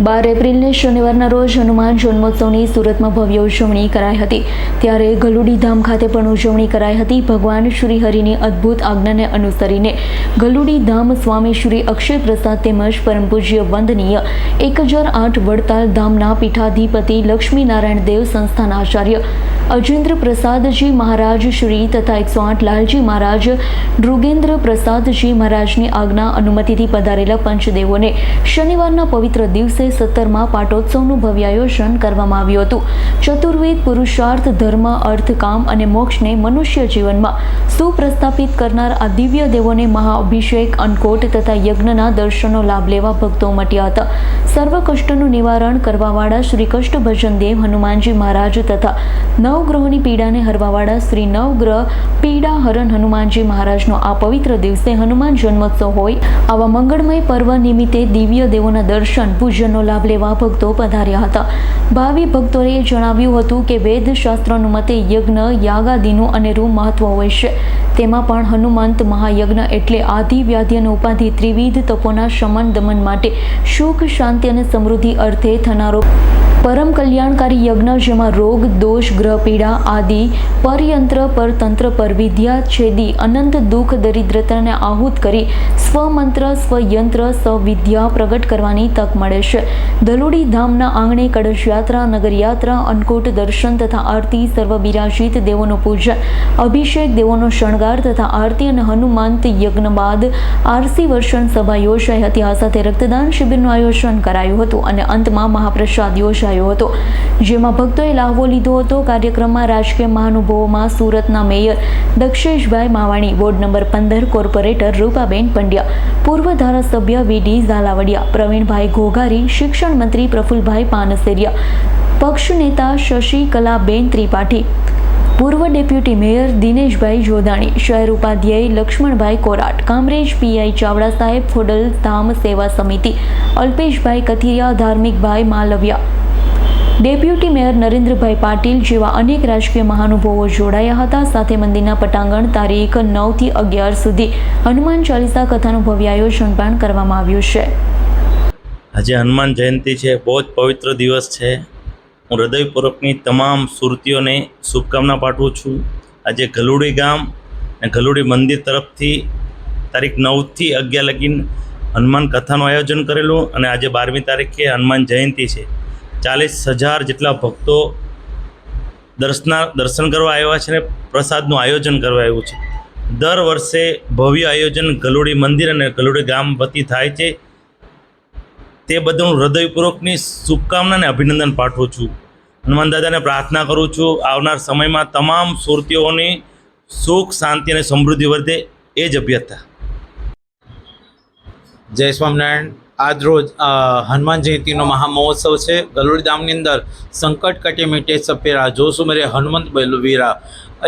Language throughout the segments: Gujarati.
12 એપ્રિલને શનિવારના રોજ હનુમાન જન્મોત્સવની સુરતમાં ભવ્ય ઉજવણી કરાઈ હતી। ત્યારે ગલુડી ધામ ખાતે પણ ઉજવણી કરાઈ હતી। ભગવાન શ્રી હરિની અદ્ભુત આજ્ઞાને અનુસરીને ગલુડી ધામ સ્વામી શ્રી અક્ષય પ્રસાદ તેમજ પરમ પૂજ્ય વંદનીય 1008 વડતાલ ધામના પીઠાધિપતિ લક્ષ્મીનારાયણ દેવ સંસ્થાના આચાર્ય અજેન્દ્ર પ્રસાદજી મહારાજ શ્રી તથા 108 લાલજી મહારાજ નૃગેન્દ્ર પ્રસાદજી મહારાજની આજ્ઞા અનુમતિથી પધારેલા પંચદેવોને શનિવારના પવિત્ર દિવસે 17મા પાટોત્સવનું ભવ્ય આયોજન કરવામાં આવ્યું હતું। ચતુર્વેદ પુરુષાર્થ ધર્મ અર્થ કામ અને મોક્ષને મનુષ્ય જીવનમાં સુપ્રસ્થાપિત કરનાર આ દિવ્ય દેવોને મહાઅભિષેક અન્નકોટ તથા યજ્ઞના દર્શનનો લાભ લેવા ભક્તો ઉમટ્યા હતા। સર્વ કષ્ટનું નિવારણ કરવાવાળા શ્રી કષ્ટભજન દેવ હનુમાનજી મહારાજ તથા નવગ્રહોની પીડાને હરવાવાળા શ્રી નવગ્રહ પીડા હરણ હનુમાનજી મહારાજનો આ પવિત્ર દિવસે હનુમાન જન્મોત્સવ હોય આવા મંગળમય પર્વ નિમિત્તે દિવ્ય દેવોના દર્શન પૂજનનો લાભ લેવા ભક્તો પધાર્યા હતા। ભાવિ ભક્તોએ જણાવ્યું હતું કે વેદ શાસ્ત્રોનું મતે યજ્ઞ યાગાદિનું અનેરું મહત્વ હોય છે। તેમાં પણ હનુમંત મહાયજ્ઞ એટલે આદિ વ્યાધિ અને ઉપાધિ ત્રિવિધ તપોના શમન દમન માટે સુખ શાંતિ અને સમૃદ્ધિ અર્થે થનારો પરમ કલ્યાણકારી યજ્ઞ જેમાં રોગ દોષ ગ્રહ પીડા આદિ પરયંત્ર પરતંત્ર પર વિદ્યા છેદી અનંત દુઃખ દરિદ્રતાને આહુત કરી સ્વમંત્ર સ્વયંત્ર સ્વવિદ્યા પ્રગટ કરવાની તક મળે છે। દલુડી ધામના આંગણે કળશ યાત્રા નગર યાત્રા અન્નકૂટ દર્શન તથા આરતી સર્વ બિરાજિત દેવોનું પૂજન અભિષેક દેવોનો શણગાર તથા આરતી અને હનુમંત યજ્ઞ બાદ આરસી વર્ષન સભા યોજાઈ હતી। આ સાથે રક્તદાન શિબિરનું આયોજન કરાયું હતું અને અંતમાં મહાપ્રસાદ યોજાયો હતો જેમાં ભક્તોએ લાહવો લીધો હતો। કાર્યક્રમમાં રાજકીય મહાનુભાવોમાં સુરતના mayor Daksheshbhai Mavani ward number 15 corporator Rupaben Pandya પૂર્વ ધારાસભ્ય વીડી ઝાલાવડિયા પ્રવીણભાઈ ઘોઘારી શિક્ષણ મંત્રી પ્રફુલભાઈ પાનસેરિયા પક્ષ નેતા શશિકલાબેન ત્રિપાઠી પૂર્વ ડેપ્યુટી મેયર દિનેશભાઈ જોધાણી શહેર ઉપાધ્યાય લક્ષ્મણભાઈ કોરાટ કામરેજ પીઆઈ ચાવડા સાહેબ ખોડલ ધામ સેવા સમિતિ અલ્પેશભાઈ કથિરિયા ધાર્મિકભાઈ માલવિયા ડેપ્યુટી મેયર નરેન્દ્રભાઈ પાટીલ જેવા અનેક રાજકીય મહાનુભાવો જોડાયા હતા। સાથે મંદિરના પટાંગણ તારીખ 9 થી 11 સુધી હનુમાન ચાલીસા કથાનું ભવ્ય આયોજન પણ કરવામાં આવ્યું છે। આજે હનુમાન જયંતિ છે, બહુ જ પવિત્ર દિવસ છે। હું હૃદયપૂર્વકની તમામ સુરતીઓને શુભકામના પાઠવું છું। આજે ગલુડી ગામ અને ગલુડી મંદિર તરફથી તારીખ 9 થી 11 લગીન હનુમાન કથાનું આયોજન કરેલું અને આજે 12મી તારીખે હનુમાન જયંતિ છે। 40,000 જેટલા ભક્તો દર્શન કરવા આવ્યા છે અને પ્રસાદનું આયોજન કરવા આવ્યું છે। દર વર્ષે ભવ્ય આયોજન ગલુડી મંદિર અને ગલુડી ગામ વતી થાય છે। તે બદલ હું હૃદયપૂર્વકની શુભકામના અને અભિનંદન પાઠવું છું। હનુમાન દાદાને પ્રાર્થના કરું છું આવનાર સમયમાં તમામ સુરતીઓની સુખ શાંતિ અને સમૃદ્ધિ વધે એ જ અભ્યર્થના। જય સ્વામિનારાયણ। આજ રોજ હનુમાન જયંતિનો મહામહોત્સવ છે। ગલુડી ધામની અંદર સંકટ કટે મીટે સપેરા જો સુમેરે હનુમંત બલવીરા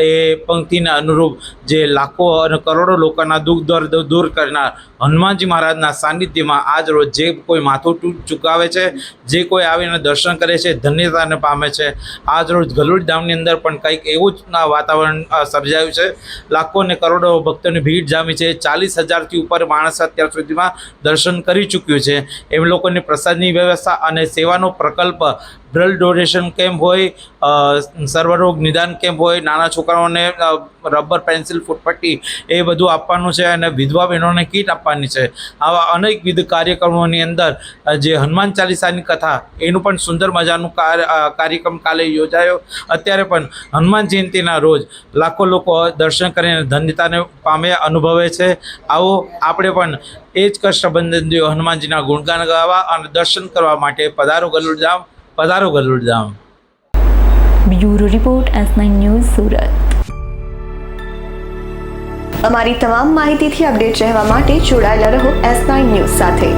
એ પંક્તિને અનુરૂપ જે લાખો અને કરોડો લોકોના દુઃખ દર્દ દૂર કરનાર હનુમાનજી મહારાજના સાનિધ્યમાં આજ રોજ જે કોઈ માથું ચૂકાવે છે, જે કોઈ આવીને દર્શન કરે છે, ધન્યતાને પામે છે। આજ રોજ ગલુડી ધામની અંદર પણ કંઈક એવું જ વાતાવરણ સર્જાયું છે। લાખો અને કરોડો ભક્તોની ભીડ જામી છે। 40,000થી ઉપર માણસ અત્યાર સુધીમાં દર્શન કરી ચૂક્યું છે। એમ લોકોની પ્રસાદની વ્યવસ્થા અને સેવાનો પ્રકલ્પ બ્લડ ડોનેશન કેમ્પ હોય, સર્વરોગ નિદાન કેમ્પ હોય, નાના છોકરાઓને રબર પેન્સિલ ફૂટપટ્ટી એ બધું આપવાનું છે અને વિધવા બહેનોને કીટ આપવાની છે। આવા અનેકવિધ કાર્યક્રમોની અંદર જે હનુમાન ચાલીસાની કથા એનું પણ સુંદર મજાનું કાર્યક્રમ કાલે યોજાયો। અત્યારે પણ હનુમાન જયંતિના રોજ લાખો લોકો દર્શન કરીને ધન્યતાને પામે અનુભવે છે। આવો આપણે પણ એ જ કષ્ટભંજન દેવ હનુમાનજીના ગુણગાન ગાવા અને દર્શન કરવા માટે પધારો ગલુડી ધામ, પધારો Galudi Dham. Bureau report S9 news Surat. અમારી તમામ માહિતીથી અપડેટ રહેવા માટે જોડાયેલા રહો S9 ન્યૂઝ સાથે।